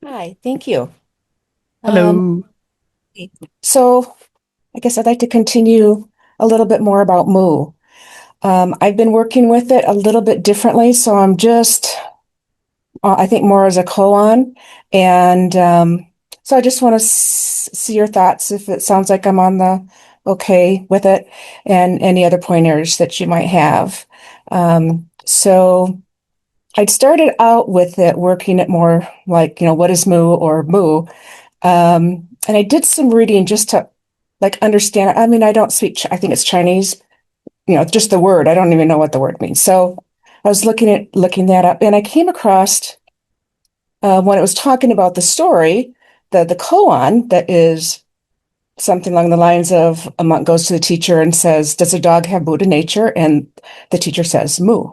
Hi, thank you. Um, Hello. so I guess I'd like to continue a little bit more about Moo. I've been working with it a little bit differently, so I'm just, I think more as a koan. And so I just want to see your thoughts if it sounds like I'm on the okay with it and any other pointers that you might have. So I'd started out with it working it more like, what is Moo or Moo? And I did some reading just to like understand. I mean, I don't speak, I think it's Chinese, just the word. I don't even know what the word means. So I was looking that up and I came across when it was talking about the story, the koan that is something along the lines of a monk goes to the teacher and says, "Does a dog have Buddha nature?" And the teacher says, "Moo."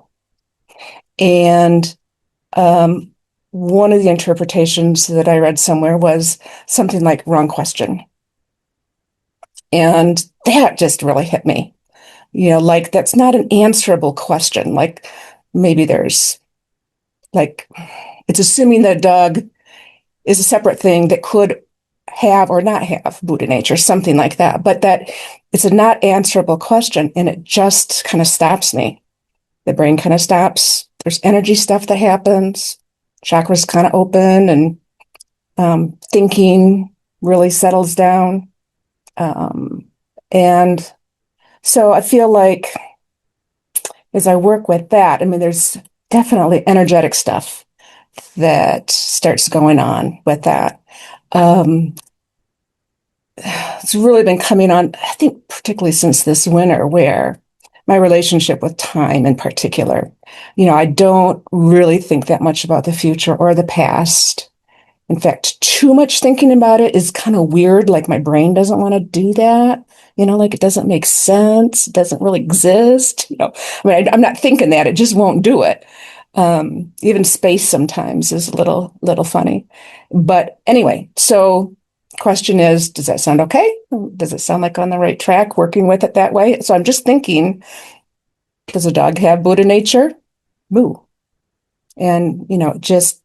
And um, one of the interpretations that I read somewhere was something like wrong question. And that just really hit me. Like that's not an answerable question. Like maybe there's like it's assuming that a dog is a separate thing that could have or not have Buddha nature, something like that. But that it's a not answerable question and it just kind of stops me. The brain kind of stops. There's energy stuff that happens. Chakras kind of open and thinking really settles down. Um, and so I feel like as I work with that, I mean, there's definitely energetic stuff that starts going on with that. Um, it's really been coming on, I think, particularly since this winter, where my relationship with time in particular, I don't really think that much about the future or the past. In fact, too much thinking about it is kind of weird. Like my brain doesn't want to do that. Like it doesn't make sense. It doesn't really exist. I mean, I'm not thinking that. It just won't do it. Even space sometimes is a little funny. But anyway, so question is, does that sound okay? Does it sound like on the right track working with it that way? So I'm just thinking, does a dog have Buddha nature? Moo. And, just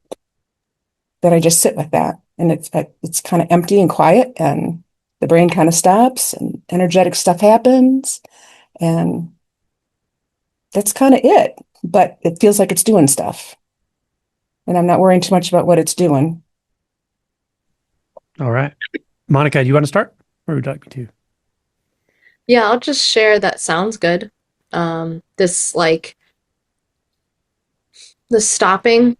that I just sit with that. And it's kind of empty and quiet and the brain kind of stops and energetic stuff happens. And that's kind of it. But it feels like it's doing stuff. And I'm not worrying too much about what it's doing. All right. Monica, do you want to start? Or would you like me to? Yeah, I'll just share that sounds good. This like the stopping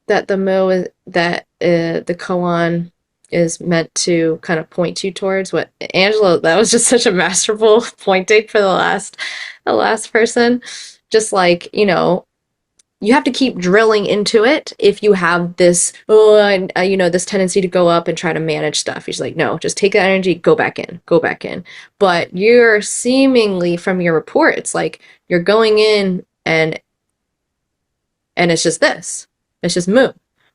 that the mo is that the koan is meant to kind of point you towards. What Angela, that was just such a masterful pointing for the last person. Just like, you have to keep drilling into it if you have this this tendency to go up and try to manage stuff. He's like, no, just take that energy, go back in. But you're seemingly from your report, it's like you're going in and it's just this, it's just moo,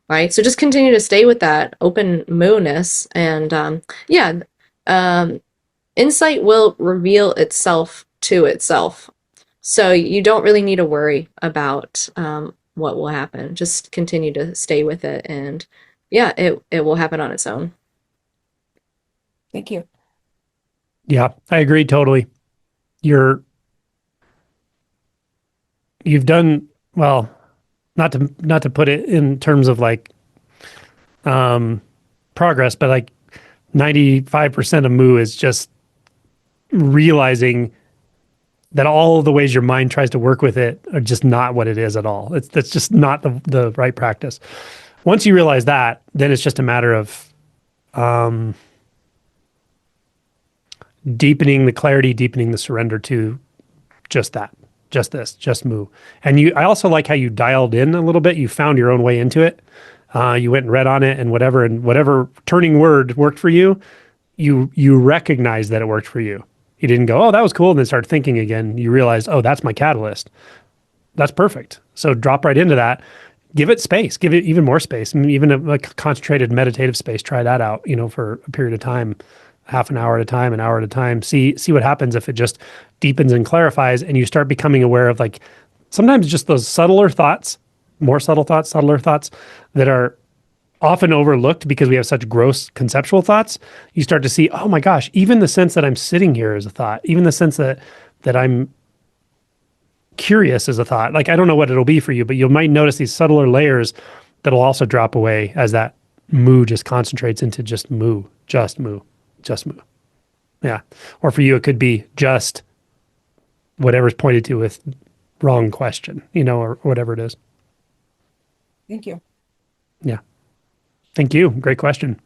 right? So just continue to stay with that open moo-ness, and yeah, um insight will reveal itself to itself. So you don't really need to worry about what will happen. Just continue to stay with it, and yeah, it will happen on its own. Thank you. Yeah, I agree totally. You're you've done well, not to put it in terms of like um progress, but like 95% of moo is just realizing that all the ways your mind tries to work with it are just not what it is at all. That's just not the right practice. Once you realize that, then it's just a matter of um deepening the clarity, deepening the surrender to just that, just this, just move. And I also like how you dialed in a little bit. You found your own way into it. You went and read on it and whatever turning word worked for you, you recognize that it worked for you. You didn't go, oh, that was cool, and then start thinking again. You realized, oh, that's my catalyst. That's perfect. So drop right into that. Give it space. Give it even more space. I mean, even a concentrated meditative space. Try that out. For a period of time, half an hour at a time, an hour at a time. See what happens if it just deepens and clarifies, and you start becoming aware of like sometimes just those subtler thoughts, more subtle thoughts, subtler thoughts that are often overlooked because we have such gross conceptual thoughts. You start to see, oh my gosh, even the sense that I'm sitting here is a thought. Even the sense that I'm curious is a thought. Like I don't know what it'll be for you, but you might notice these subtler layers that'll also drop away as that moo just concentrates into just moo, just moo, just moo. Yeah. Or for you, it could be just whatever's pointed to with wrong question, or whatever it is. Thank you. Yeah. Thank you. Great question.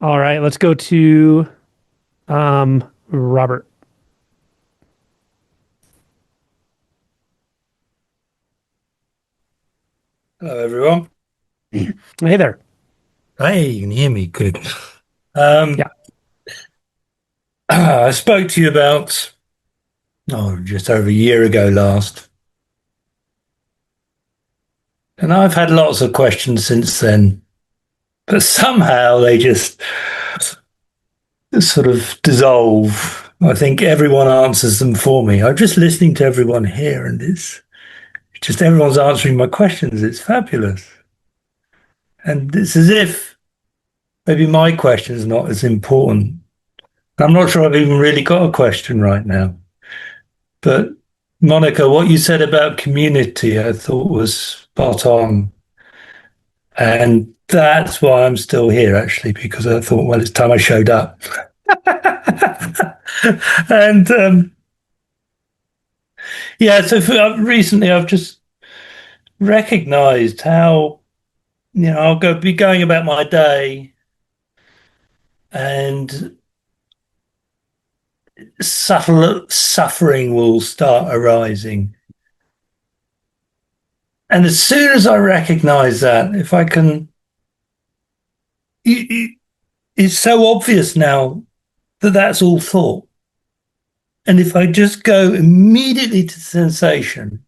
All right. Let's go to Robert. Hello, everyone. Hey there. Hey, you can hear me. Good. Um, Yeah. I spoke to you about, just over a year ago last, and I've had lots of questions since then, but somehow they just sort of dissolve. I think everyone answers them for me. I'm just listening to everyone here, and it's just everyone's answering my questions. It's fabulous. And it's as if maybe my question is not as important. I'm not sure I've even really got a question right now. But Monica, what you said about community, I thought was spot on. And that's why I'm still here, actually, because I thought, well, it's time I showed up. and yeah, so recently I've just recognized how, be going about my day and subtle suffering will start arising. And as soon as I recognize that, if I can, it's so obvious now that that's all thought. And if I just go immediately to sensation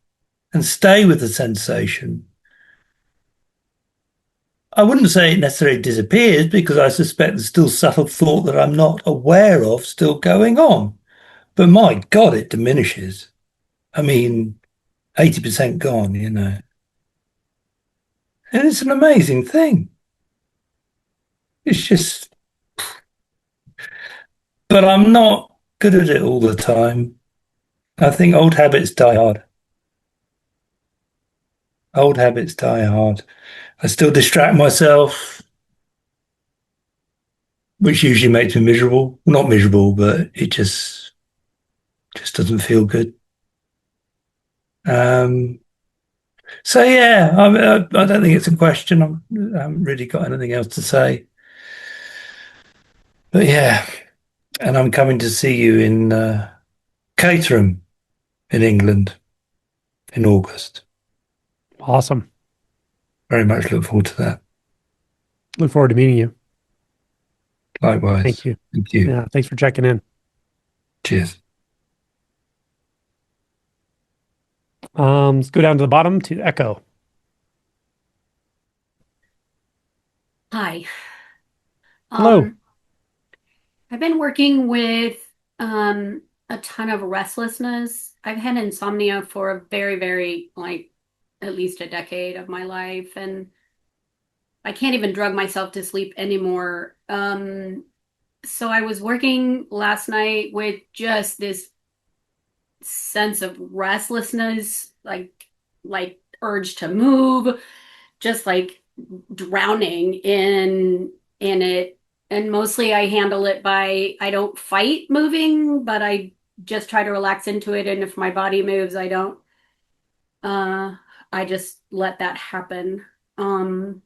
and stay with the sensation, I wouldn't say it necessarily disappears because I suspect there's still subtle thought that I'm not aware of still going on. But my God, it diminishes. I mean, 80% gone, And it's an amazing thing. It's just, but I'm not good at it all the time. I think old habits die hard. Old habits die hard. I still distract myself, which usually makes me miserable. Not miserable, but it just doesn't feel good. Um, so yeah, I don't think it's a question. I haven't really got anything else to say. But yeah, and I'm coming to see you in Caterham in England in August. Awesome. Very much look forward to that. Look forward to meeting you. Thank Likewise. you. Thank you. Yeah. Thanks for checking in. Cheers. Let's go down to the bottom to Echo. Hi. Hello. Um, I've been working with a ton of restlessness. I've had insomnia for a very, very, like, at least a decade of my life, and I can't even drug myself to sleep anymore. So I was working last night with just this sense of restlessness, like urge to move, just like drowning in it. And mostly I handle it by I don't fight moving, but I just try to relax into it. And if my body moves, I don't uh I just let that happen. Um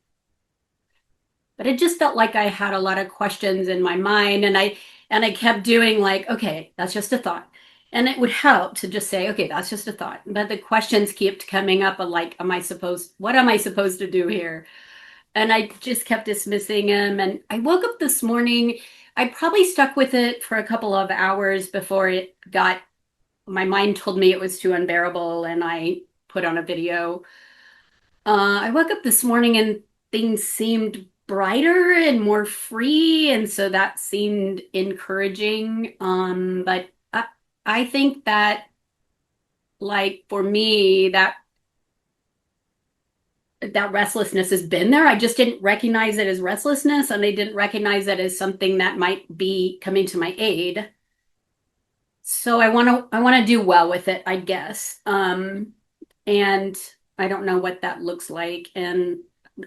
but it just felt like I had a lot of questions in my mind, and I kept doing like, okay, that's just a thought. And it would help to just say, okay, that's just a thought. But the questions kept coming up of like, what am I supposed to do here? And I just kept dismissing him. And I woke up this morning. I probably stuck with it for a couple of hours before my mind told me it was too unbearable. And I put on a video. I woke up this morning and things seemed brighter and more free. And so that seemed encouraging. But I think that, like, for me, that that restlessness has been there. I just didn't recognize it as restlessness, and I didn't recognize it as something that might be coming to my aid. So I want to do well with it, I guess. And I don't know what that looks like. And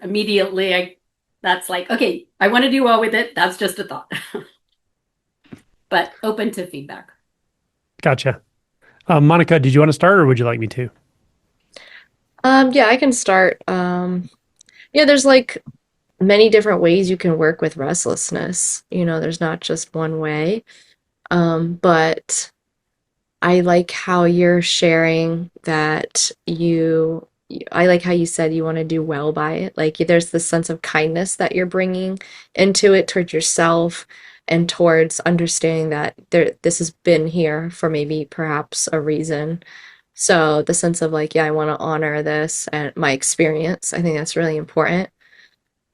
immediately that's like, okay, I want to do well with it. That's just a thought. But open to feedback. Gotcha. Monica, did you want to start or would you like me to? Yeah, I can start. Yeah, there's like many different ways you can work with restlessness. There's not just one way. But I like how you're sharing that I like how you said you want to do well by it. Like there's this sense of kindness that you're bringing into it towards yourself and towards understanding that this has been here for maybe perhaps a reason. So the sense of like, yeah, I want to honor this and my experience. I think that's really important.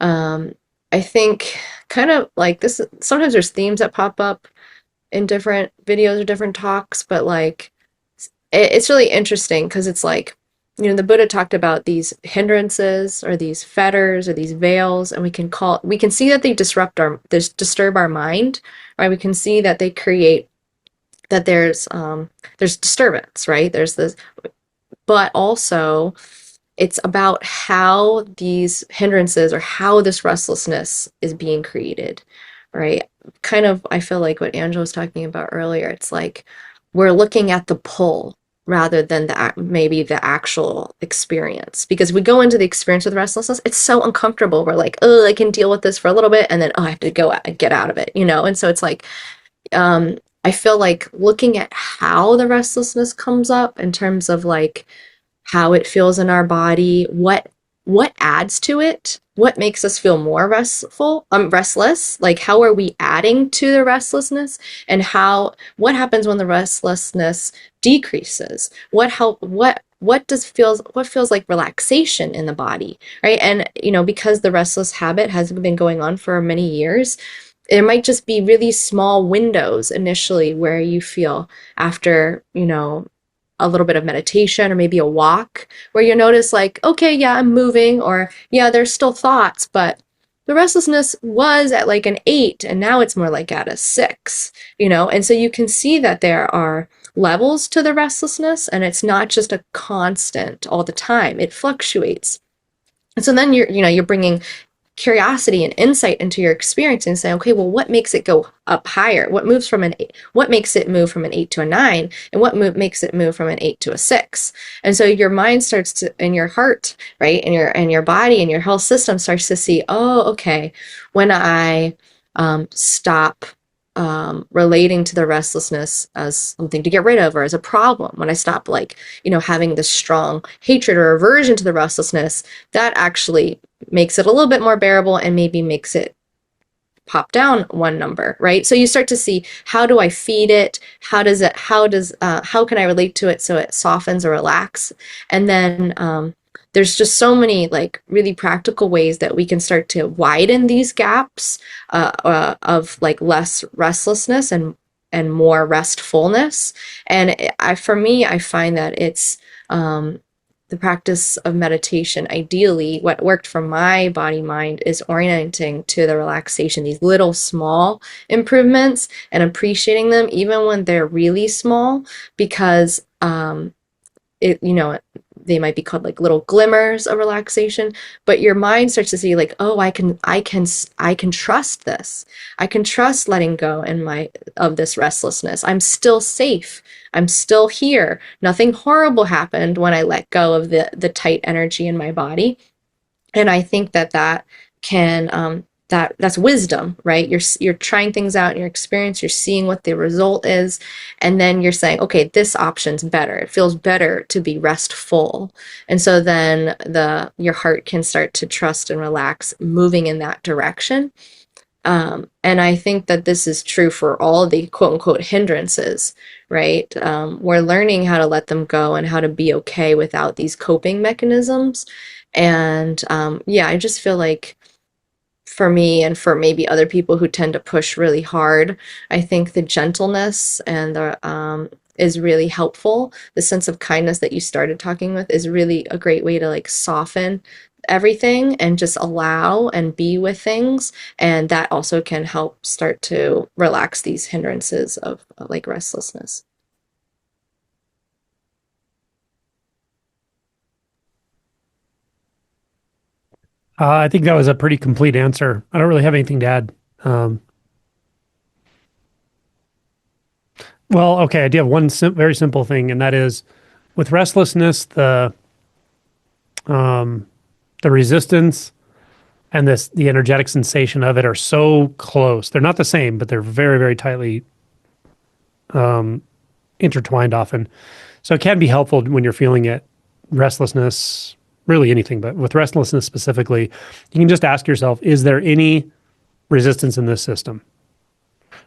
Um, I think kind of like this, sometimes there's themes that pop up in different videos or different talks, but like it's really interesting because it's like, the Buddha talked about these hindrances or these fetters or these veils, and we can see that they disturb our mind, right? We can see that they create that there's disturbance, right? There's this, but also it's about how these hindrances or how this restlessness is being created, right? Kind of, I feel like what Angela was talking about earlier, it's like we're looking at the pull rather than maybe the actual experience. Because we go into the experience with restlessness, it's so uncomfortable. We're like, oh, I can deal with this for a little bit, and then, oh, I have to get out of it, And so it's like, I feel like looking at how the restlessness comes up in terms of like how it feels in our body, what adds to it, what makes us feel more restless, like how are we adding to the restlessness, and what happens when the restlessness decreases, what feels like relaxation in the body, right? And because the restless habit has been going on for many years, there might just be really small windows initially where you feel after a little bit of meditation or maybe a walk where you notice like, okay, yeah, I'm moving, or yeah, there's still thoughts, but the restlessness was at like an 8 and now it's more like at a 6, and so you can see that there are levels to the restlessness and it's not just a constant all the time. It fluctuates. And so then you're bringing curiosity and insight into your experience and say, okay, well, what makes it go up higher? What makes it move from an 8 to a 9? And what makes it move from an 8 to a 6? And so your mind starts to, and your heart, right, and your body and your whole system starts to see, oh, okay, when I stop relating to the restlessness as something to get rid of or as a problem, when I stop like, having this strong hatred or aversion to the restlessness, that actually makes it a little bit more bearable and maybe makes it pop down one number, right? So you start to see, how do I feed it? How can I relate to it so it softens or relax? And then there's just so many like really practical ways that we can start to widen these gaps of like less restlessness and more restfulness. And for me, I find that it's the practice of meditation. Ideally, what worked for my body mind is orienting to the relaxation, these little small improvements, and appreciating them even when they're really small, because they might be called like little glimmers of relaxation, but your mind starts to see like, oh, I can trust this. I can trust letting go of this restlessness. I'm still safe. I'm still here. Nothing horrible happened when I let go of the tight energy in my body. And I think that can that's wisdom, right? You're trying things out in your experience, you're seeing what the result is, and then you're saying, okay, this option's better. It feels better to be restful. And so then your heart can start to trust and relax, moving in that direction. And I think that this is true for all the quote unquote hindrances, right? We're learning how to let them go and how to be okay without these coping mechanisms. And I just feel like, for me and for maybe other people who tend to push really hard, I think the gentleness and the is really helpful. The sense of kindness that you started talking with is really a great way to like soften everything and just allow and be with things. And that also can help start to relax these hindrances of like restlessness. I think that was a pretty complete answer. I don't really have anything to add. Well, okay, I do have one very simple thing, and that is with restlessness, the resistance and the energetic sensation of it are so close. They're not the same, but they're very, very tightly intertwined often. So it can be helpful when you're feeling it, restlessness, really anything, but with restlessness specifically, you can just ask yourself, is there any resistance in this system?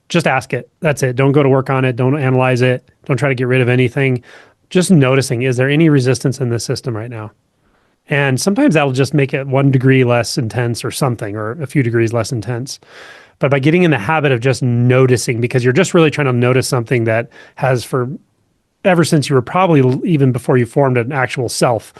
Just ask it. That's it. Don't go to work on it. Don't analyze it. Don't try to get rid of anything. Just noticing, is there any resistance in this system right now? And sometimes that'll just make it 1 degree less intense or something, or a few degrees less intense. But by getting in the habit of just noticing, because you're just really trying to notice something that has ever since you were probably even before you formed an actual self,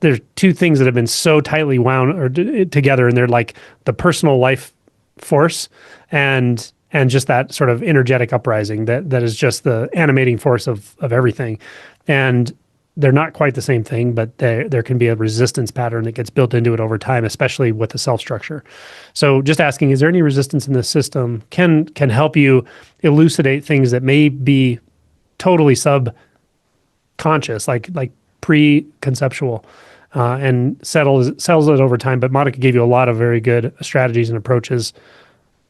there's two things that have been so tightly wound or together, and they're like the personal life force and just that sort of energetic uprising that is just the animating force of everything. And they're not quite the same thing, but there can be a resistance pattern that gets built into it over time, especially with the self structure. So just asking, is there any resistance in this system can help you elucidate things that may be totally subconscious, like pre-conceptual, and settles it over time. But Monica gave you a lot of very good strategies and approaches,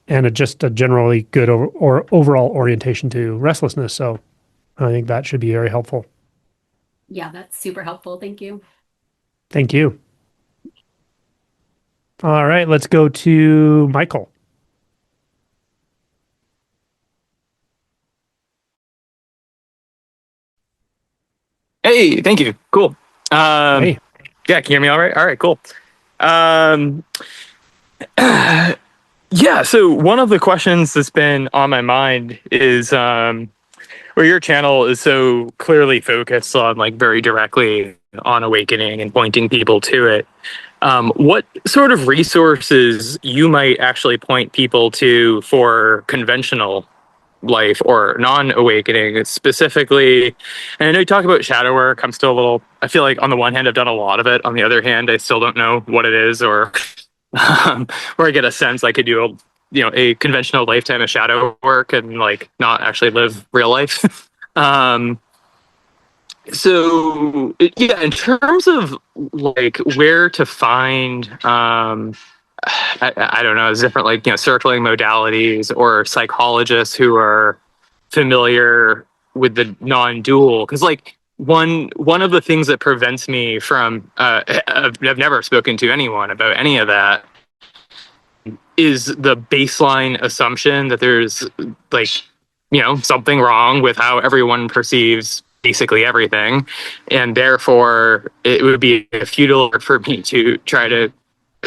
and just a generally good or overall orientation to restlessness. So I think that should be very helpful. Yeah, that's super helpful. Thank you. Thank you. All right, let's go to Michael. Hey, thank you. Cool. Hey. Yeah, can you hear me all right? All right, cool. Yeah, so one of the questions that's been on my mind is where your channel is so clearly focused on like very directly on awakening and pointing people to it. What sort of resources you might actually point people to for conventional life or non-awakening specifically? And I know you talk about shadow work. I'm still a little, I feel like on the one hand I've done a lot of it, on the other hand I still don't know what it is, or or I get a sense I could do a conventional lifetime of shadow work and like not actually live real life. So yeah, in terms of like where to find I don't know, it's different, like, circling modalities or psychologists who are familiar with the non-dual. Because like one of the things that prevents me from I've never spoken to anyone about any of that is the baseline assumption that there's like something wrong with how everyone perceives basically everything, and therefore it would be futile for me to try to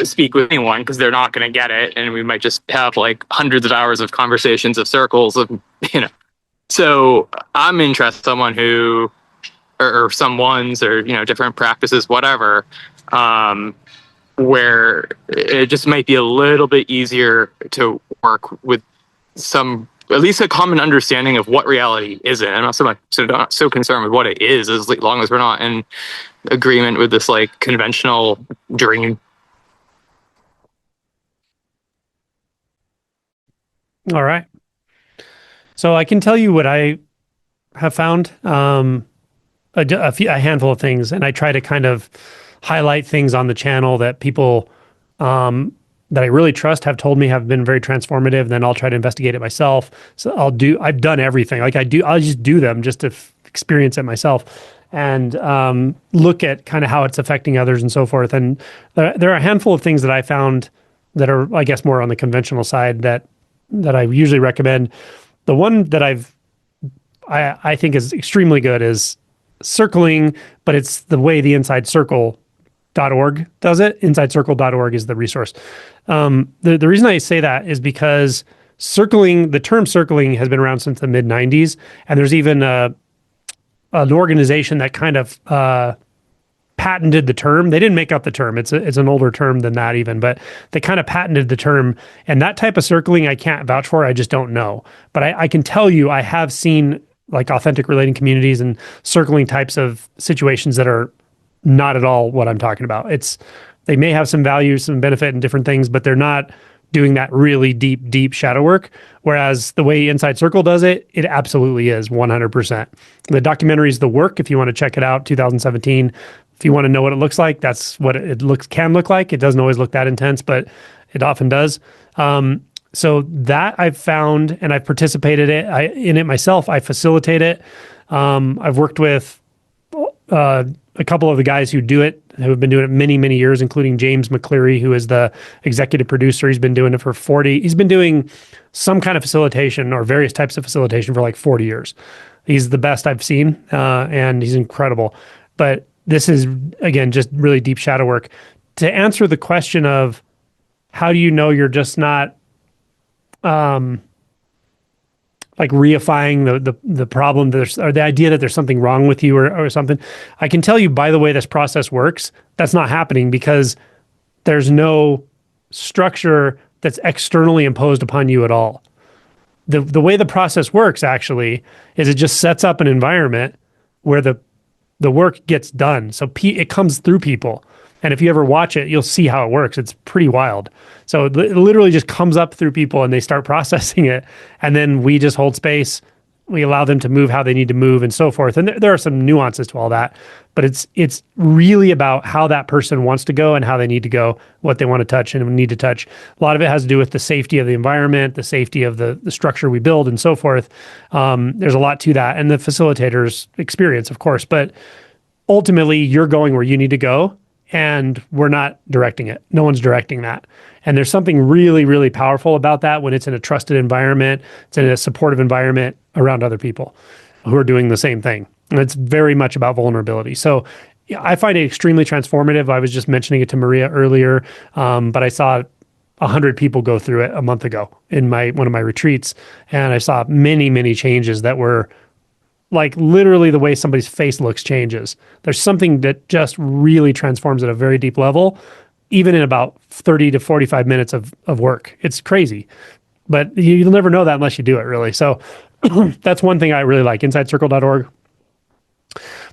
speak with anyone because they're not going to get it, and we might just have like hundreds of hours of conversations of circles of so I'm interested in someone who or someone's or different practices, whatever, where it just might be a little bit easier to work with some, at least a common understanding of what reality isn't. I'm not so concerned with what it is as long as we're not in agreement with this like conventional dream. All right. So I can tell you what I have found, a handful of things, and I try to kind of highlight things on the channel that people that I really trust have told me have been very transformative. Then I'll try to investigate it myself. So I've done everything. Like I'll just do them just to experience it myself and look at kind of how it's affecting others and so forth. And there are a handful of things that I found that are, I guess, more on the conventional side that I usually recommend. The one that I think is extremely good is circling, but it's the way the InsideCircle.org does it. InsideCircle.org is the resource. The reason I say that is because the term circling has been around since the mid 90s. And there's even an organization that kind of patented the term. They didn't make up the term. It's an older term than that even, but they kind of patented the term. And that type of circling, I can't vouch for. I just don't know. But I can tell you, I have seen like authentic relating communities and circling types of situations that are not at all what I'm talking about. They may have some value, some benefit in different things, but they're not doing that really deep shadow work. Whereas the way Inside Circle does it, it absolutely is 100%. The documentary is The Work, if you want to check it out, 2017. If you want to know what it looks like, that's what it can look like. It doesn't always look that intense, but it often does. So that I've found, and I've participated in it myself. I facilitate it. I've worked with a couple of the guys who do it, who have been doing it many years, including James McCleary, who is the executive producer. He's been doing it for 40. He's been doing some kind of facilitation or various types of facilitation for like 40 years. He's the best I've seen, and he's incredible. But this is, again, just really deep shadow work. To answer the question of how do you know you're just not like reifying the problem, or the idea that there's something wrong with you or something. I can tell you by the way this process works, that's not happening because there's no structure that's externally imposed upon you at all. The way the process works actually is it just sets up an environment where the work gets done. So it comes through people. And if you ever watch it, you'll see how it works. It's pretty wild. So it literally just comes up through people and they start processing it. And then we just hold space. We allow them to move how they need to move and so forth. And there are some nuances to all that. But it's really about how that person wants to go and how they need to go, what they want to touch and need to touch. A lot of it has to do with the safety of the environment, the safety of the structure we build and so forth. There's a lot to that. And the facilitator's experience, of course. But ultimately, you're going where you need to go. And we're not directing it. No one's directing that. And there's something really powerful about that when it's in a trusted environment, it's in a supportive environment around other people who are doing the same thing. And it's very much about vulnerability. So yeah, I find it extremely transformative. I was just mentioning it to Maria earlier, but I saw 100 people go through it a month ago in one of my retreats. And I saw many changes that were like literally the way somebody's face looks changes. There's something that just really transforms at a very deep level, even in about 30 to 45 minutes of work. It's crazy, but you'll never know that unless you do it really. So that's one thing I really like, insidecircle.org.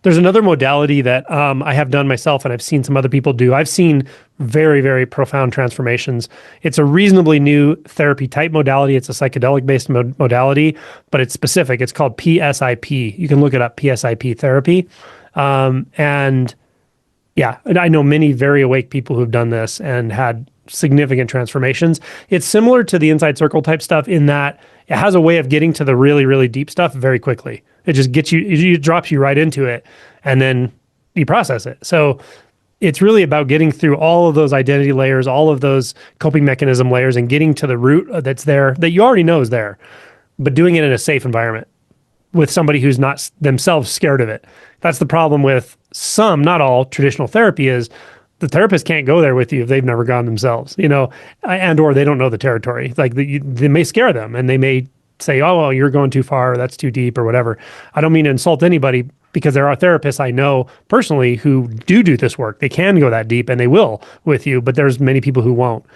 There's another modality that I have done myself and I've seen some other people do. I've seen very profound transformations. It's a reasonably new therapy type modality. It's a psychedelic-based modality, but it's specific. It's called PSIP. You can look it up, PSIP therapy. And yeah, I know many very awake people who've done this and had significant transformations. It's similar to the Inside Circle type stuff in that it has a way of getting to the really deep stuff very quickly. It just gets you, it drops you right into it, and then you process it. So it's really about getting through all of those identity layers, all of those coping mechanism layers, and getting to the root that's there, that you already know is there, but doing it in a safe environment with somebody who's not themselves scared of it. That's the problem with some, not all, traditional therapy is the therapist can't go there with you if they've never gone themselves, and or they don't know the territory. Like they may scare them and they may say, oh, well, you're going too far, or that's too deep, or whatever. I don't mean to insult anybody, because there are therapists I know personally who do this work. They can go that deep and they will with you, but there's many people who won't.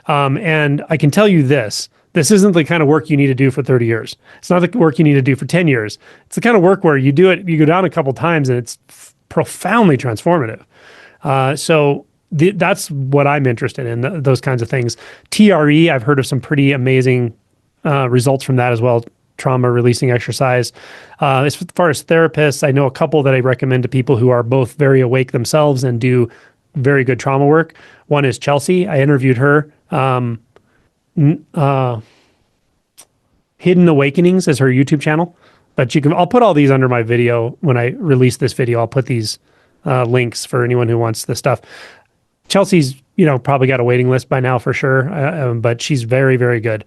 And I can tell you this isn't the kind of work you need to do for 30 years. It's not the work you need to do for 10 years. It's the kind of work where you do it, you go down a couple times and it's profoundly transformative. So that's what I'm interested in, those kinds of things. TRE, I've heard of some pretty amazing results from that as well. Trauma releasing exercise. As far as therapists, I know a couple that I recommend to people who are both very awake themselves and do very good trauma work. One is Chelsea. I interviewed her. Hidden Awakenings is her YouTube channel, but I'll put all these under my video. When I release this video, I'll put these links for anyone who wants this stuff. Chelsea's, probably got a waiting list by now for sure, but she's very good.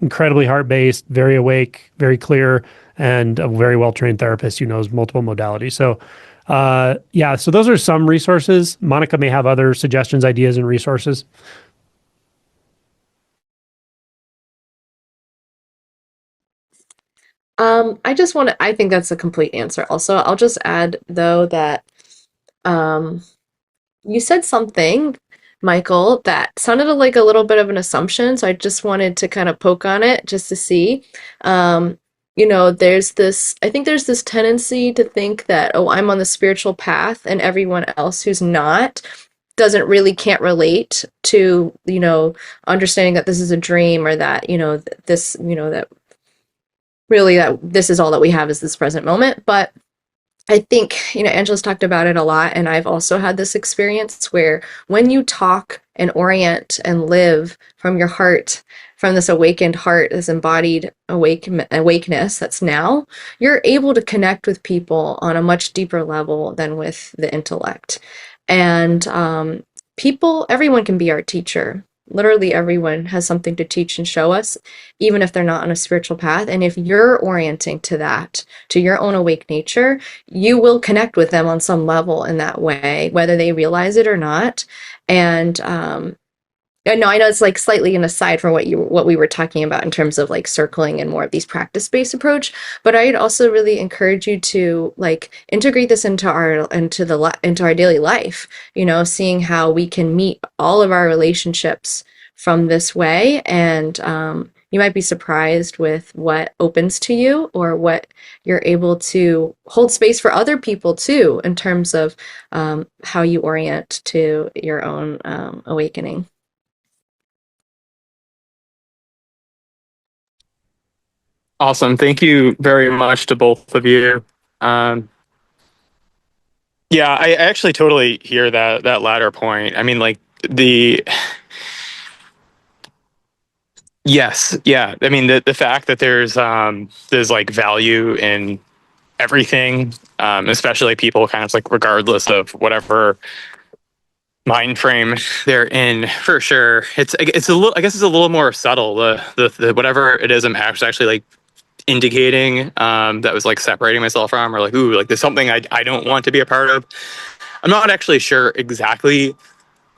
Incredibly heart-based, very awake, very clear, and a very well-trained therapist who knows multiple modalities. So, so those are some resources. Monica may have other suggestions, ideas, and resources. I think that's a complete answer also. I'll just add though that You said something, Michael, that sounded like a little bit of an assumption, so I just wanted to kind of poke on it just to see. Um, I think there's this tendency to think that, oh, I'm on the spiritual path and everyone else who's not doesn't really can't relate to, understanding that this is a dream, or that, that really that this is all that we have is this present moment. But I think, Angela's talked about it a lot, and I've also had this experience where when you talk and orient and live from your heart, from this awakened heart, this embodied awakeness that's now, you're able to connect with people on a much deeper level than with the intellect. And everyone can be our teacher. Literally everyone has something to teach and show us, even if they're not on a spiritual path. And if you're orienting to that, to your own awake nature, you will connect with them on some level in that way, whether they realize it or not. And no, I know it's like slightly an aside from what we were talking about in terms of like circling and more of these practice-based approach, but I'd also really encourage you to like integrate this into our daily life, seeing how we can meet all of our relationships from this way. And you might be surprised with what opens to you, or what you're able to hold space for other people too, in terms of how you orient to your own awakening. Awesome. Thank you very much to both of you. Yeah, I actually totally hear that latter point. I mean, like the yes, yeah. I mean, the fact that there's like value in everything, especially people kind of like regardless of whatever mind frame they're in, for sure. It's a little, I guess it's a little more subtle. The whatever it is I'm actually like indicating, that was like separating myself from, or like, ooh, like there's something I don't want to be a part of. I'm not actually sure exactly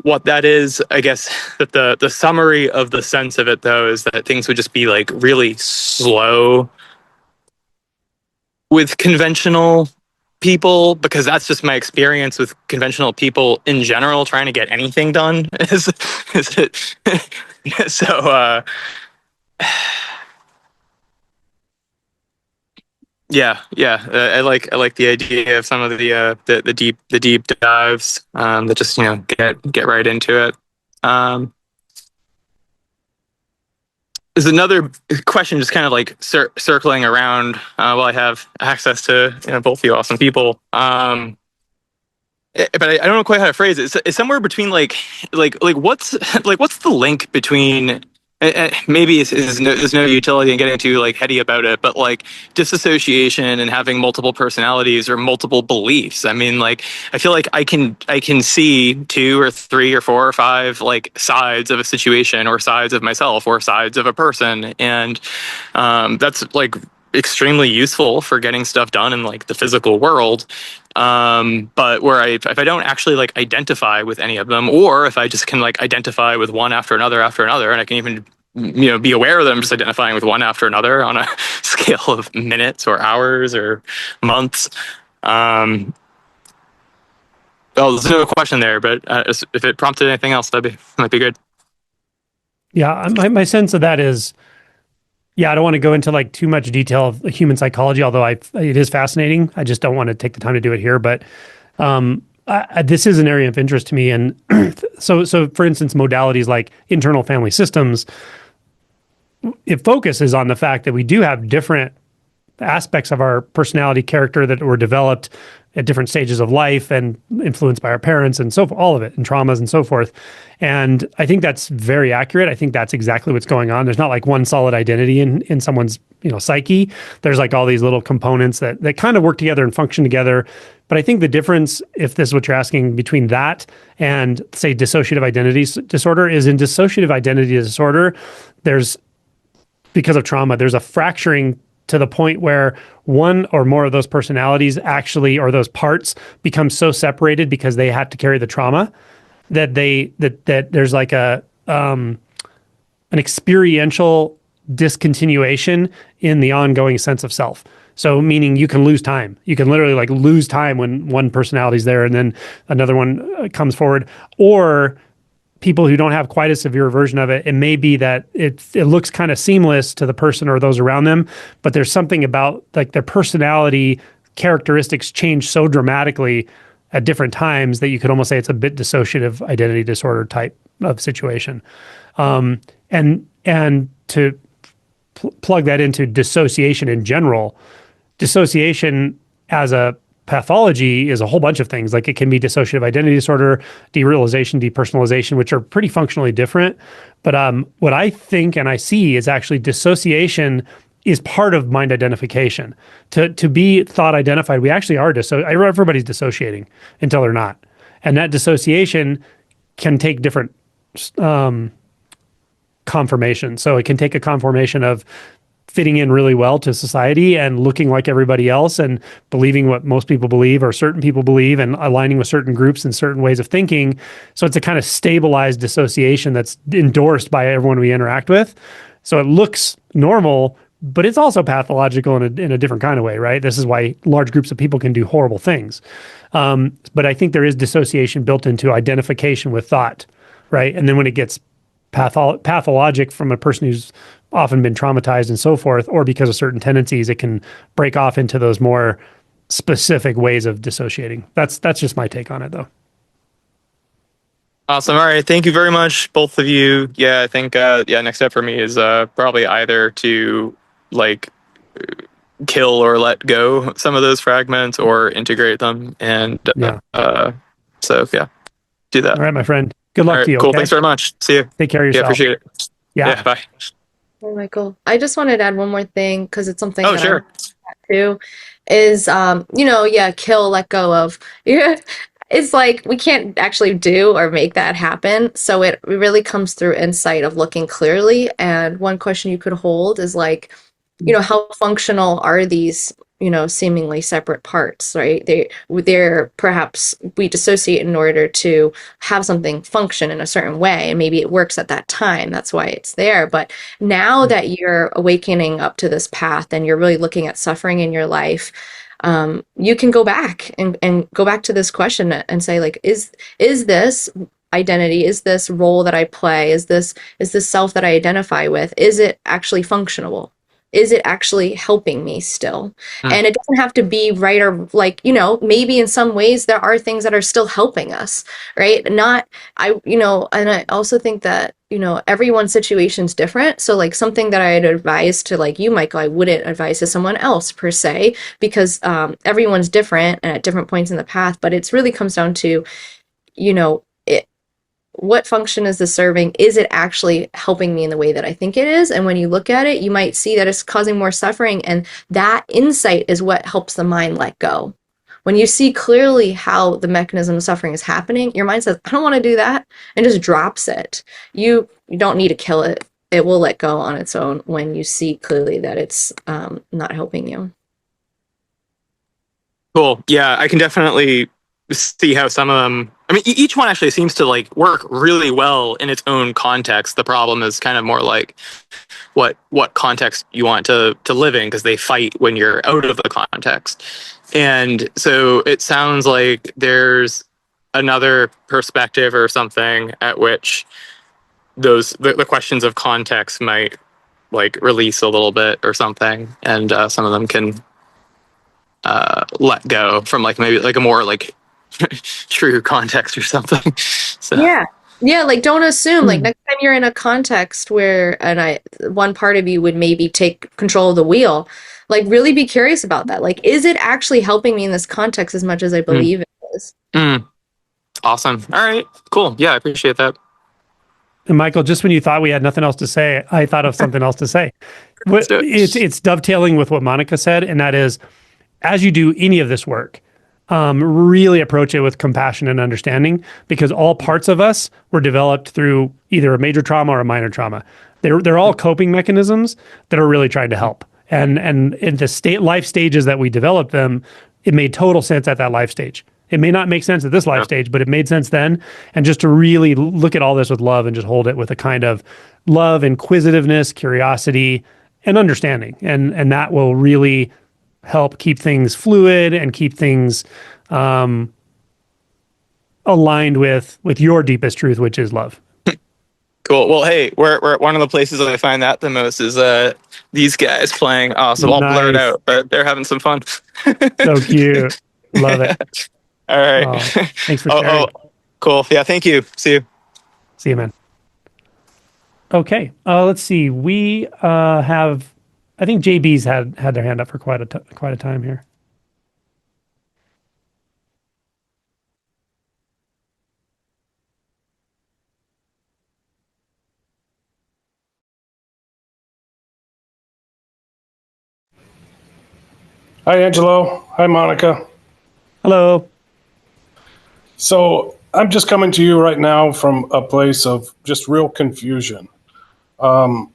what that is. I guess that the summary of the sense of it though is that things would just be like really slow with conventional people, because that's just my experience with conventional people in general trying to get anything done. Is it so yeah. I like the idea of some of the deep dives, that just get right into it. Um, there's another question, just kind of like circling around, while I have access to both you awesome people. But I don't know quite how to phrase it. It's somewhere between like what's what's the link between, maybe there's no utility in getting too like heady about it, but like disassociation and having multiple personalities or multiple beliefs. I mean, like I feel like I can see two or three or four or five like sides of a situation, or sides of myself, or sides of a person, and that's like extremely useful for getting stuff done in like the physical world. But if I don't actually like identify with any of them, or if I just can like identify with one after another, and I can even be aware that I'm just identifying with one after another on a scale of minutes or hours or months. Well, there's no question there, but if it prompted anything else, might be good. Yeah, my sense of that is, yeah, I don't want to go into like too much detail of human psychology, although it is fascinating. I just don't want to take the time to do it here. But this is an area of interest to me. And so for instance, modalities like internal family systems, it focuses on the fact that we do have different aspects of our personality character that were developed at different stages of life and influenced by our parents and so all of it, and traumas and so forth. And I think that's very accurate. I think that's exactly what's going on. There's not like one solid identity in someone's psyche. There's like all these little components that kind of work together and function together. But I think the difference, if this is what you're asking, between that and say dissociative identity disorder, is in dissociative identity disorder, because of trauma, there's a fracturing to the point where one or more of those personalities actually, or those parts, become so separated because they have to carry the trauma that there's like an experiential discontinuation in the ongoing sense of self. So meaning you can lose time. You can literally like lose time when one personality's there and then another one comes forward. Or people who don't have quite a severe version of it, it may be that it looks kind of seamless to the person or those around them, but there's something about like their personality characteristics change so dramatically at different times that you could almost say it's a bit dissociative identity disorder type of situation. And to plug that into dissociation in general, dissociation as a pathology is a whole bunch of things. Like it can be dissociative identity disorder, derealization, depersonalization, which are pretty functionally different. But what I think and I see is actually dissociation is part of mind identification. To be thought identified, we actually are everybody's dissociating until they're not. And that dissociation can take different conformations. So it can take a conformation of fitting in really well to society and looking like everybody else and believing what most people believe or certain people believe and aligning with certain groups and certain ways of thinking. So it's a kind of stabilized dissociation that's endorsed by everyone we interact with. So it looks normal, but it's also pathological in a different kind of way, right? This is why large groups of people can do horrible things. But I think there is dissociation built into identification with thought, right? And then when it gets pathologic from a person who's often been traumatized and so forth, or because of certain tendencies, it can break off into those more specific ways of dissociating. That's just my take on it, though. Awesome. All right. Thank you very much, both of you. Yeah, I think next step for me is probably either to like kill or let go some of those fragments or integrate them. And so do that. All right, my friend. Good luck to you. Cool. Okay? Thanks very much. See you. Take care of yourself. Yeah, appreciate it. Yeah. Bye. Hey, Michael. I just wanted to add one more thing because it's something that sure. I too is kill, let go of. Yeah. It's like we can't actually do or make that happen. So it really comes through insight of looking clearly. And one question you could hold is like, how functional are these, seemingly separate parts, right? They're perhaps we dissociate in order to have something function in a certain way. And maybe it works at that time. That's why it's there. But now that you're awakening up to this path and you're really looking at suffering in your life, you can go back and go back to this question and say, like, is this identity, is this role that I play, is this self that I identify with, is it actually functional? Is it actually helping me still? And it doesn't have to be right or like, maybe in some ways there are things that are still helping us, right? And I also think that, everyone's situation's different. So like something that I'd advise to like you, Michael, I wouldn't advise to someone else per se, because everyone's different and at different points in the path, but it really comes down to, what function is this serving? Is it actually helping me in the way that I think it is? And when you look at it, you might see that it's causing more suffering. And that insight is what helps the mind let go. When you see clearly how the mechanism of suffering is happening, your mind says, I don't want to do that, and just drops it. You don't need to kill it. It will let go on its own when you see clearly that it's not helping you. Cool. Yeah, I can definitely see how some of them, each one actually seems to like work really well in its own context. The problem is kind of more like what context you want to live in, because they fight when you're out of the context. And so it sounds like there's another perspective or something at which the questions of context might like release a little bit or something, and some of them can let go from like maybe like a more like true context or something. So like don't assume like next time you're in a context where one part of you would maybe take control of the wheel, like really be curious about that. Like, is it actually helping me in this context as much as I believe it is? Awesome. All right, cool. Yeah, I appreciate that. And Michael, just when you thought we had nothing else to say, I thought of something else to say. It's dovetailing with what Monica said, and that is, as you do any of this work, really approach it with compassion and understanding, because all parts of us were developed through either a major trauma or a minor trauma. They're all coping mechanisms that are really trying to help. And in the life stages that we developed them, it made total sense at that life stage. It may not make sense at this life stage, but it made sense then. And just to really look at all this with love and just hold it with a kind of love, inquisitiveness, curiosity, and understanding. And that will really help keep things fluid and keep things aligned with your deepest truth, which is love. Cool. Well, hey, we're one of the places that I find that the most is these guys playing. Awesome. I'll blur it Nice. out, but they're having some fun. So cute. Love it. All right. Oh, thanks for sharing. Cool. Yeah. Thank you. See you. See you, man. Okay. Let's see. We have, I think JB's had their hand up for quite a time here. Hi, Angelo. Hi, Monica. Hello. So I'm just coming to you right now from a place of just real confusion. I've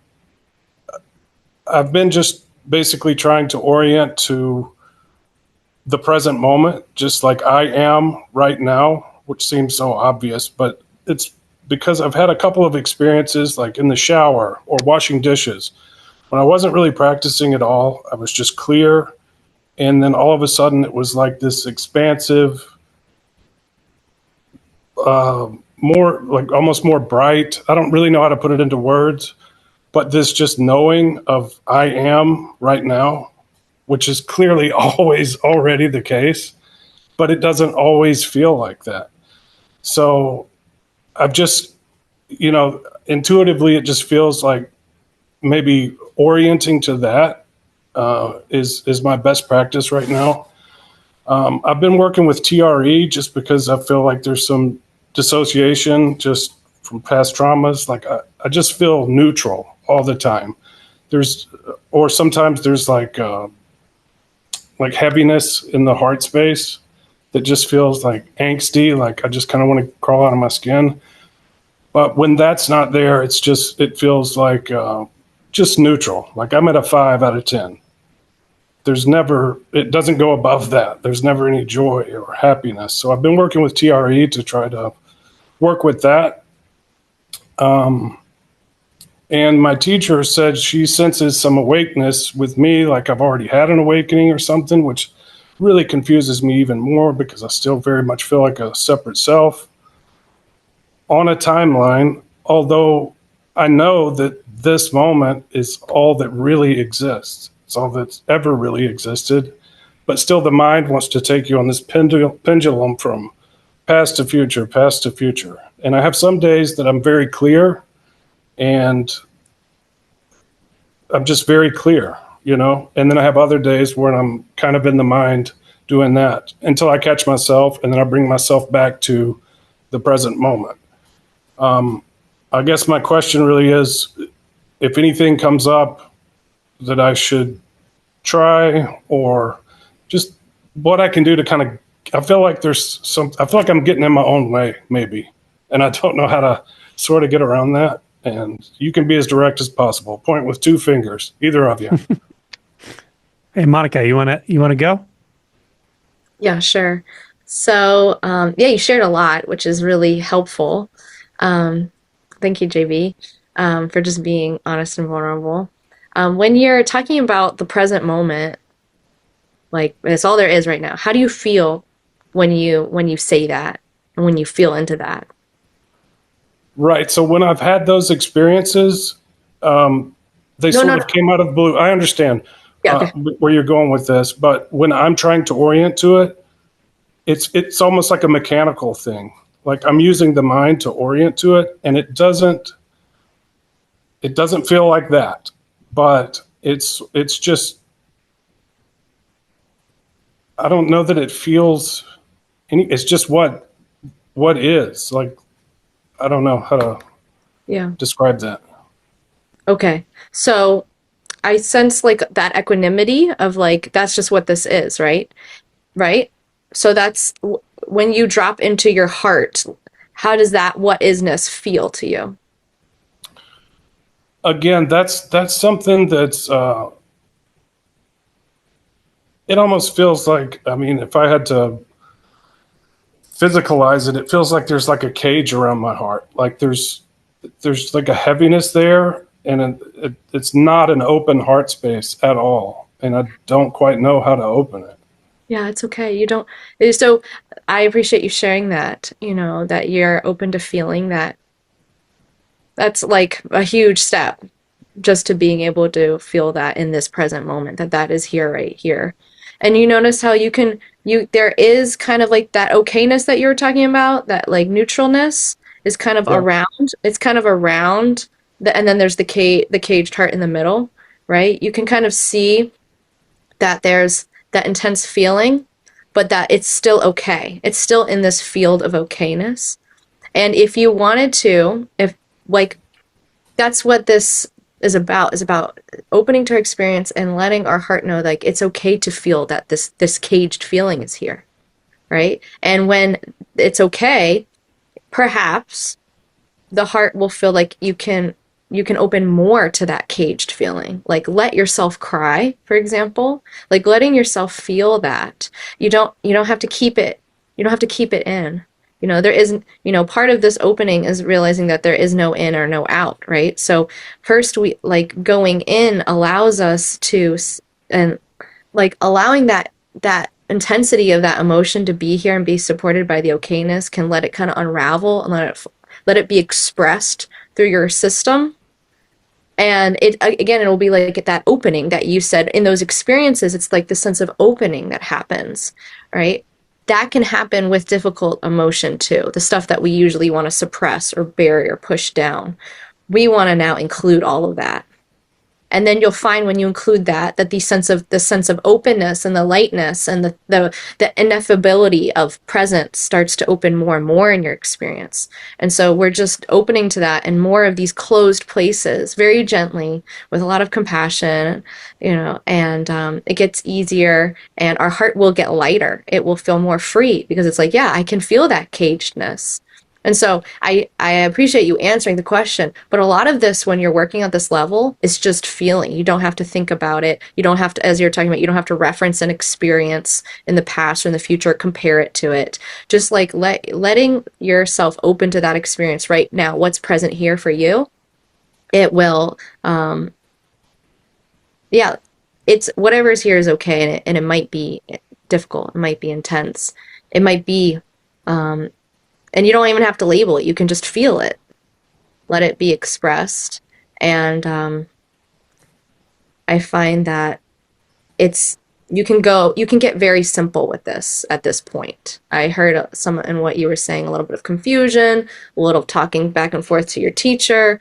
been just basically trying to orient to the present moment, just like I am right now, which seems so obvious, but it's because I've had a couple of experiences like in the shower or washing dishes when I wasn't really practicing at all. I was just clear. And then all of a sudden it was like this expansive, more like almost more bright. I don't really know how to put it into words, but this just knowing of I am right now, which is clearly always already the case, but it doesn't always feel like that. So I've just, intuitively, it just feels like maybe orienting to that is my best practice right now. I've been working with TRE just because I feel like there's some dissociation just from past traumas. Like I just feel neutral all the time. Sometimes there's like heaviness in the heart space that just feels like angsty. Like I just kind of want to crawl out of my skin. But when that's not there, it feels like just neutral. Like I'm at a 5 out of 10. It doesn't go above that. There's never any joy or happiness. So I've been working with TRE to try to work with that. And my teacher said she senses some awakeness with me, like I've already had an awakening or something, which really confuses me even more because I still very much feel like a separate self on a timeline, although I know that this moment is all that really exists. It's all that's ever really existed. But still the mind wants to take you on this pendulum from past to future, past to future. And I have some days that I'm very clear and I'm just very clear, and then I have other days where I'm kind of in the mind doing that until I catch myself, and then I bring myself back to the present moment. I guess my question really is, if anything comes up that I should try, or just what I can do to kind of, I feel like I'm getting in my own way maybe, and I don't know how to sort of get around that. And you can be as direct as possible. Point with 2 fingers, either of you. Hey, Monica, you wanna go? Yeah, sure. So, you shared a lot, which is really helpful. Thank you, JB, for just being honest and vulnerable. When you're talking about the present moment, like it's all there is right now, how do you feel when you say that and when you feel into that? Right. So when I've had those experiences, they sort of came out of the blue. I understand where you're going with this, but when I'm trying to orient to it, it's almost like a mechanical thing. Like I'm using the mind to orient to it, and it doesn't feel like that. But it's just, I don't know that it feels it's just what is. Like I don't know how to describe that. Okay. So I sense like that equanimity of like, that's just what this is, right? Right? So that's when you drop into your heart, how does that what isness feel to you? Again, that's something that's it almost feels like, I mean, if I had to physicalize it, it feels like there's like a cage around my heart. Like there's like a heaviness there, and it's not an open heart space at all. and I don't quite know how to open it. Yeah, it's okay. You don't. So I appreciate you sharing that, that you're open to feeling that. That's like a huge step just to being able to feel that in this present moment, that is here, right here. And you notice how there is kind of like that okayness that you were talking about, that like neutralness is kind of Yeah. around, it's kind of around and then there's the caged heart in the middle, right? You can kind of see that there's that intense feeling, but that it's still okay. It's still in this field of okayness. And if you wanted to, if like that's what this is about opening to our experience and letting our heart know like it's okay to feel that this caged feeling is here, right? And when it's okay, perhaps the heart will feel like you can open more to that caged feeling. Like let yourself cry, for example. Like letting yourself feel that. You don't have to keep it. You don't have to keep it in. There isn't, part of this opening is realizing that there is no in or no out, right? So first we like going in allows us to and like allowing that intensity of that emotion to be here and be supported by the okayness can let it kind of unravel and let it be expressed through your system. And it'll be like that opening that you said in those experiences. It's like the sense of opening that happens, right? That can happen with difficult emotion too, the stuff that we usually want to suppress or bury or push down. We want to now include all of that. And then you'll find when you include that the sense of openness and the lightness and the ineffability of presence starts to open more and more in your experience. And so we're just opening to that and more of these closed places very gently with a lot of compassion, and it gets easier and our heart will get lighter. It will feel more free because it's like, yeah, I can feel that cagedness. And so I appreciate you answering the question, but a lot of this when you're working at this level is just feeling. You don't have to think about it. You don't have to, as you're talking about, you don't have to reference an experience in the past or in the future, compare it to it. Just like letting yourself open to that experience right now, what's present here for you, it will, yeah, it's whatever's here is okay. And it might be difficult. It might be intense. It might be, and you don't even have to label it. You can just feel it. Let it be expressed. And I find that you can get very simple with this at this point. I heard some in what you were saying, a little bit of confusion, a little talking back and forth to your teacher.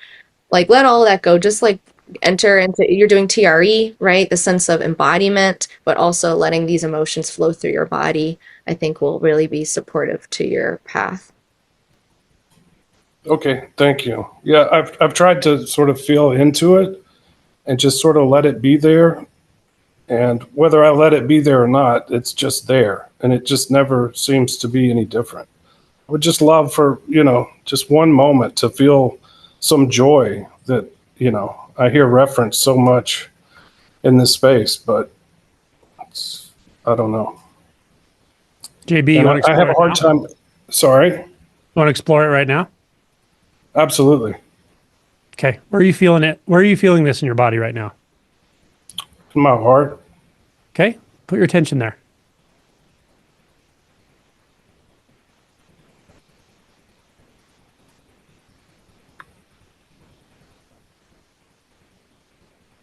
Like let all that go. Just like enter into, you're doing TRE, right? The sense of embodiment, but also letting these emotions flow through your body, I think will really be supportive to your path. Okay, thank you. Yeah, I've tried to sort of feel into it and just sort of let it be there. And whether I let it be there or not, it's just there. And it just never seems to be any different. I would just love for, just one moment to feel some joy that, I hear referenced so much in this space, but I don't know. JB, you And want to I explore have a it hard now? time. Sorry. You want to explore it right now? Absolutely. Okay. Where are you feeling it? Where are you feeling this in your body right now? In my heart. Okay. Put your attention there.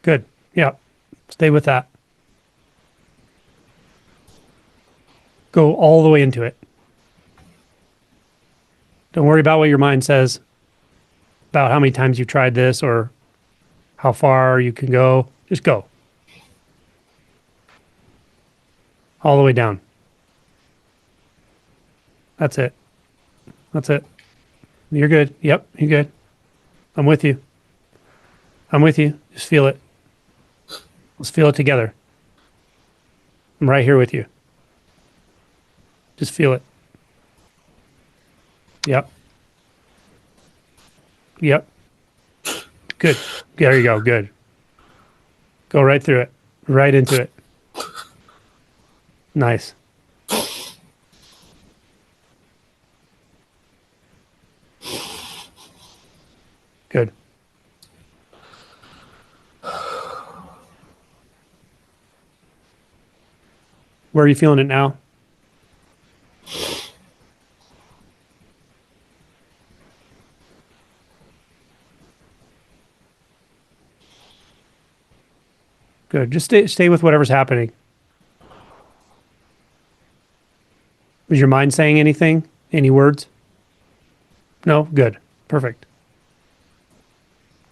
Good. Yeah. Stay with that. Go all the way into it. Don't worry about what your mind says about how many times you've tried this or how far you can go. Just go. All the way down. That's it. That's it. You're good. Yep, you're good. I'm with you. I'm with you. Just feel it. Let's feel it together. I'm right here with you. Just feel it. Yep. Yep. Good. There you go. Good. Go right through it. Right into it. Nice. Good. Where are you feeling it now? Good. Just stay with whatever's happening. Is your mind saying anything? Any words? No? Good. Perfect.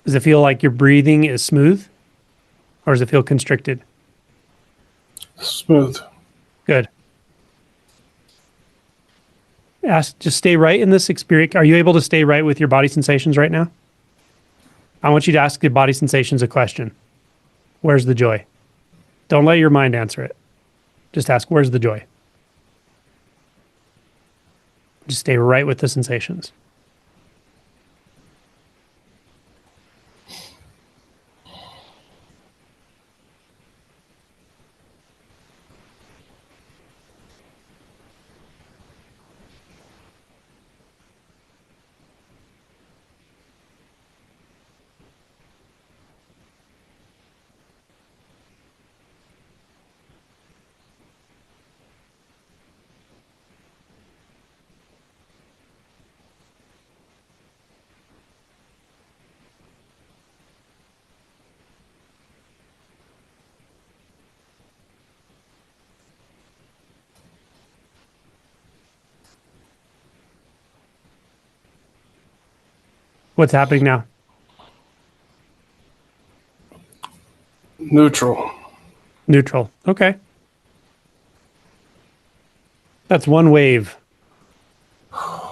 Does it feel like your breathing is smooth? Or does it feel constricted? Smooth. Good. Just stay right in this experience. Are you able to stay right with your body sensations right now? I want you to ask your body sensations a question. Where's the joy? Don't let your mind answer it. Just ask, where's the joy? Just stay right with the sensations. What's happening now? Neutral. Neutral. Okay. That's one wave.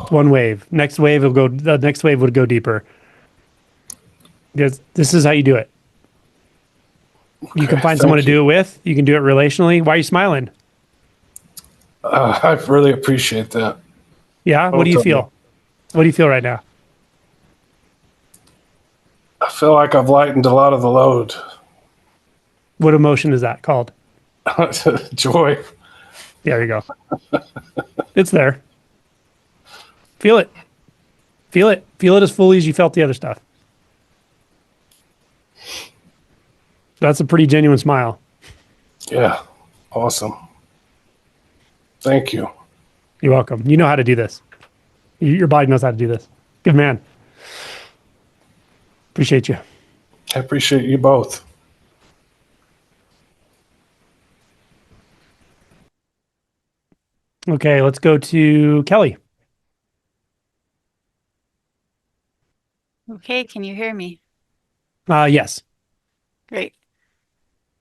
One wave. Next wave will go. The next wave would go deeper. This is how you do it. You can find someone to do it with. You can do it relationally. Why are you smiling? I really appreciate that. Yeah. What do you feel? What do you feel right now? I feel like I've lightened a lot of the load. What emotion is that called? Joy. Yeah, there you go. It's there. Feel it. Feel it. Feel it as fully as you felt the other stuff. That's a pretty genuine smile. Yeah. Awesome. Thank you. You're welcome. You know how to do this. Your body knows how to do this. Good man. Appreciate you. I appreciate you both. Okay, let's go to Kelly. Okay, can you hear me? Yes. Great.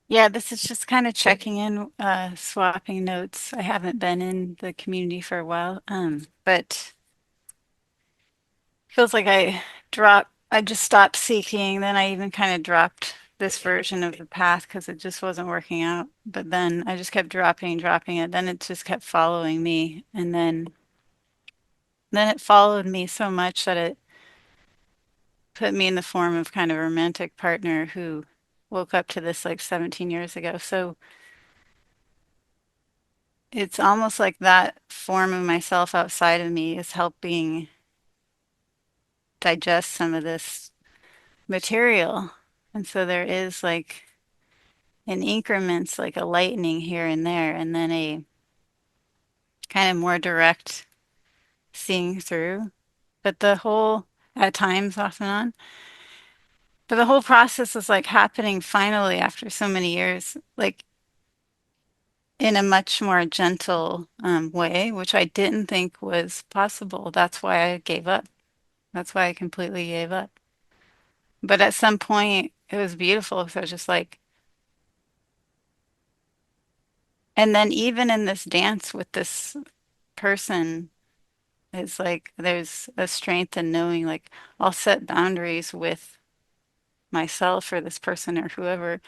Yeah, this is just kind of checking in, swapping notes. I haven't been in the community for a while, but feels like I just stopped seeking. Then I even kind of dropped this version of the path because it just wasn't working out. But then I just kept dropping it. Then it just kept following me. And then it followed me so much that it put me in the form of kind of a romantic partner who woke up to this like 17 years ago. So it's almost like that form of myself outside of me is helping digest some of this material. And so there is like in increments, like a lightening here and there, and then a kind of more direct seeing through. But the whole, at times off and on, but the whole process is like happening finally after so many years, like in a much more gentle way, which I didn't think was possible. That's why I gave up. That's why I completely gave up. But at some point, it was beautiful. So I was just like, and then even in this dance with this person, it's like there's a strength in knowing, like, I'll set boundaries with myself or this person or whoever.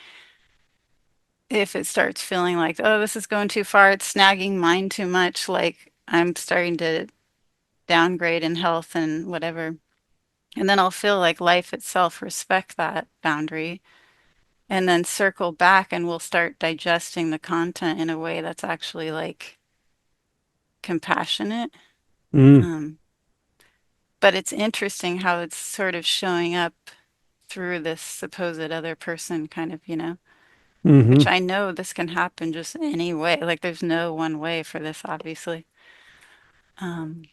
If it starts feeling like, oh, this is going too far, it's snagging mine too much, like I'm starting to downgrade in health and whatever. And then I'll feel like life itself respect that boundary and then circle back and we'll start digesting the content in a way that's actually like compassionate. Mm. Um, but it's interesting how it's sort of showing up through this supposed other person kind of, which Hmm. I know this can happen just any way. Like there's no one way for this, obviously. Um,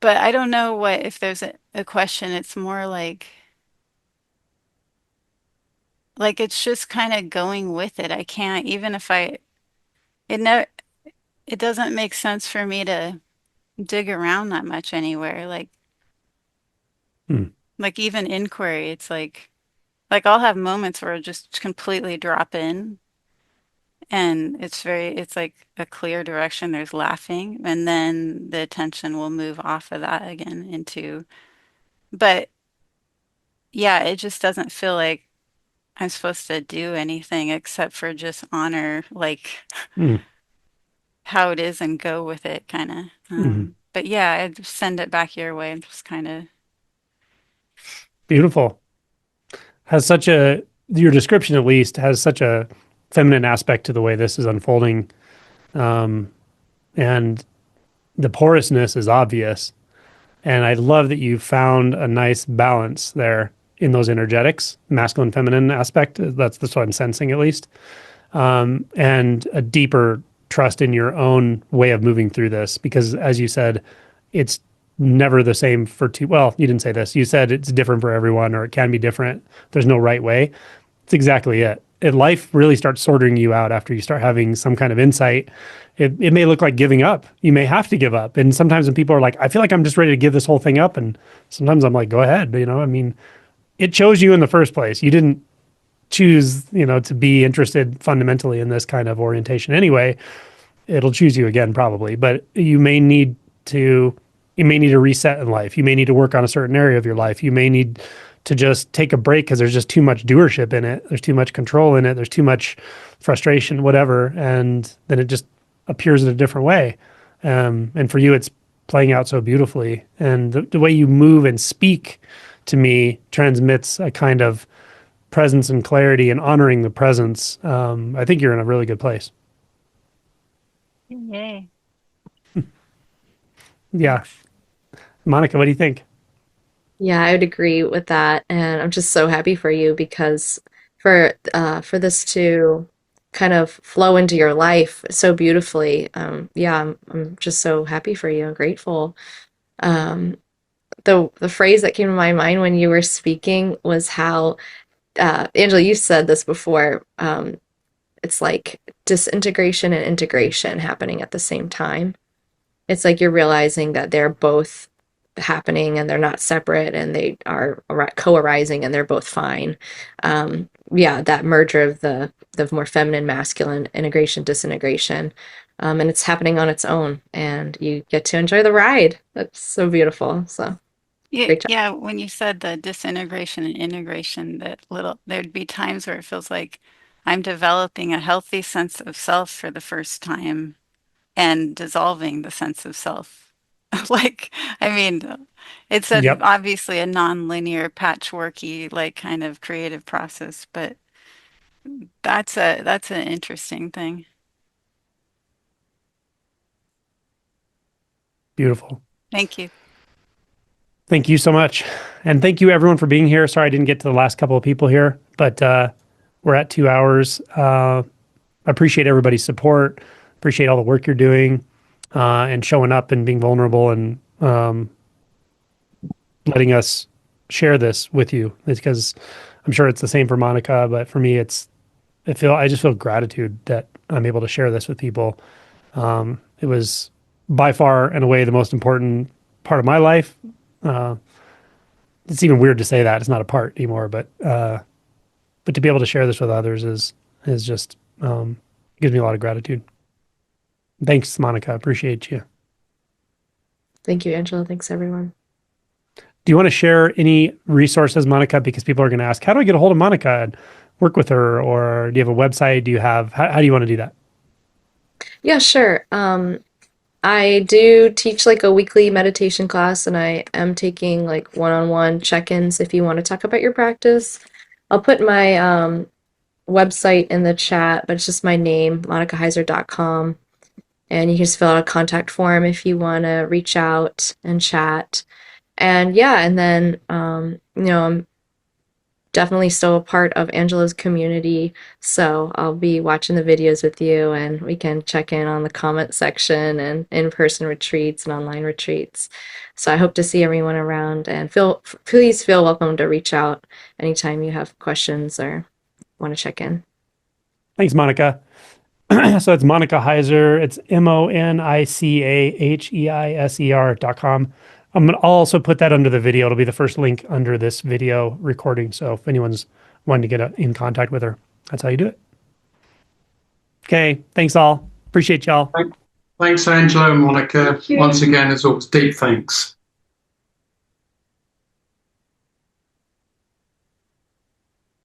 but I don't know what if there's a question. It's more like it's just kind of going with it. I can't even if I it no it doesn't make sense for me to dig around that much anywhere. Mm. Like even inquiry, it's like I'll have moments where I just completely drop in and it's like a clear direction. There's laughing, and then the attention will move off of that again into, but yeah, it just doesn't feel like I'm supposed to do anything except for just honor like Mm. how it is and go with it kind of. Hmm. But yeah, I just send it back your way and just kind of, Beautiful. Has such a Your description at least has such a feminine aspect to the way this is unfolding, um, and the porousness is obvious. And I love that you found a nice balance there in those energetics, masculine, feminine aspect. That's what I'm sensing at least, and a deeper trust in your own way of moving through this. Because as you said, it's never the same for two. Well, you didn't say this. You said it's different for everyone, or it can be different. There's no right way. It's exactly it. And life really starts sorting you out after you start having some kind of insight. It may look like giving up. You may have to give up. And sometimes when people are like, I feel like I'm just ready to give this whole thing up. And sometimes I'm like, go ahead. I mean, it chose you in the first place. You didn't choose, to be interested fundamentally in this kind of orientation anyway. It'll choose you again probably, but you may need a reset in life. You may need to work on a certain area of your life. You may need to just take a break because there's just too much doership in it. There's too much control in it. There's too much frustration, whatever. And then it just appears in a different way. And for you, it's playing out so beautifully. And the way you move and speak to me transmits a kind of presence and clarity and honoring the presence. I think you're in a really good place. yay. Yeah. Thanks. Monica, what do you think? Yeah, I would agree with that, and I'm just so happy for you because for this to kind of flow into your life so beautifully. Yeah, I'm just so happy for you and grateful. Um, the phrase that came to my mind when you were speaking was how Angela, you said this before. It's like disintegration and integration happening at the same time. It's like you're realizing that they're both happening and they're not separate and they are co-arising and they're both fine. Yeah, that merger of the more feminine, masculine, integration, disintegration. And it's happening on its own, and you get to enjoy the ride. That's so beautiful. So Yeah, great job. yeah, when you said the disintegration and integration, there'd be times where it feels like I'm developing a healthy sense of self for the first time and dissolving the sense of self. Like, I mean, it's Yep. obviously a non-linear, patchworky, like kind of creative process, but that's an interesting thing. Beautiful. Thank you. Thank you so much. And thank you everyone for being here. Sorry I didn't get to the last couple of people here, but we're at 2 hours. I appreciate everybody's support. Appreciate all the work you're doing and showing up and being vulnerable and letting us share this with you. It's because I'm sure it's the same for Monica, but for me, I just feel gratitude that I'm able to share this with people. It was by far and away the most important part of my life. Uh, it's even weird to say that it's not a part anymore, but to be able to share this with others is just gives me a lot of gratitude. Thanks, Monica. Appreciate you. Thank you, Angela. Thanks, everyone. Do you want to share any resources, Monica? Because people are going to ask, how do I get a hold of Monica and work with her? Or do you have a website? How do you want to do that? Yeah, sure. I do teach like a weekly meditation class, and I am taking like one-on-one check-ins if you want to talk about your practice. I'll put my website in the chat, but it's just my name, monicaheiser.com. And you can just fill out a contact form if you want to reach out and chat. And yeah, and then I'm definitely still a part of Angela's community. So I'll be watching the videos with you, and we can check in on the comment section and in-person retreats and online retreats. So I hope to see everyone around, and please feel welcome to reach out anytime you have questions or want to check in. Thanks, Monica. So it's Monica Heiser. It's MonicaHeiser.com. I'll also put that under the video. It'll be the first link under this video recording. So if anyone's wanting to get in contact with her, that's how you do it. Okay. Thanks all. Appreciate y'all. Thanks, Angela and Monica. Once again, as always, deep thanks.